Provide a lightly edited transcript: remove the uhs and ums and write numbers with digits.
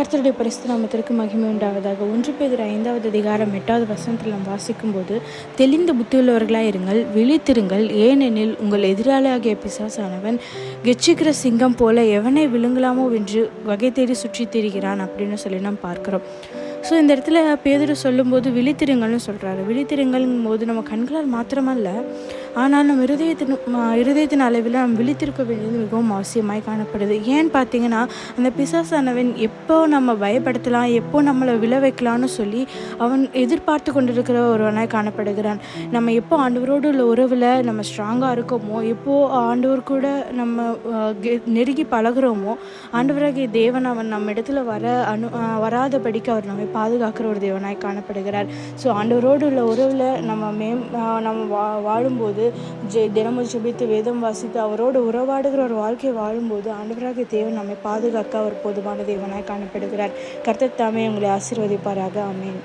கர்த்தருடைய பரிசுத்த நாமத்திற்கு மகிமை உண்டாவதாக. 1 பேதுரு 5வது அதிகாரம் 8வது வசனத்தில் நாம் வாசிக்கும்போது, தெளிந்த புத்தியுள்ளவர்களாக இருங்கள், விழித்திருங்கள், ஏனெனில் உங்கள் எதிராளியாகிய பிசாசானவன் கெச்சிக்கிற சிங்கம் போல எவனை விழுங்கலாமோ என்று வகை தேடி சுற்றி திரிகிறான் அப்படின்னு சொல்லி நாம் பார்க்கிறோம். ஸோ இந்த இடத்துல பேதுரு சொல்லும்போது விழித்திருங்கள்னு சொல்கிறாரு. விழித்திருங்கள்ங்கும் போது நம்ம கண்களால் மாத்திரமல்ல, ஆனால் நம்ம இருதயத்தின் அளவில் நம்ம விழித்திருக்க வேண்டியது மிகவும் அவசியமாய் காணப்படுது. ஏன்னு பார்த்தீங்கன்னா, அந்த பிசாசானவன் எப்போ நம்ம பயப்படுத்தலாம், எப்போ நம்மளை விழ வைக்கலான்னு சொல்லி அவன் எதிர்பார்த்து கொண்டிருக்கிற ஒருவனாய் காணப்படுகிறான். நம்ம எப்போ ஆண்டவரோடு உள்ள உறவில் நம்ம ஸ்ட்ராங்காக இருக்கோமோ, எப்போ ஆண்டவர் கூட நம்ம நெருங்கி பழகிறோமோ, ஆண்டவராகிய தேவன் அவன் நம்ம இடத்துல வராதபடிக்கு அவர் நம்மை பாதுகாக்கிற ஒரு தேவனாய் காணப்படுகிறார். ஸோ ஆண்டவரோடு உள்ள உறவில் நம்ம வாழும்போது, தினமும் ஜெபித்து வேதம் வாசித்து அவரோடு உறவாடுகிற ஒரு வாழ்க்கையை வாழும்போது ஆண்டவராகிய தேவன் நம்மை பாதுகாக்க அவர் போதுமான தேவனாய் காணப்படுகிறார். கர்த்தர் தாமே உங்களை ஆசீர்வதிப்பாராக. ஆமென்.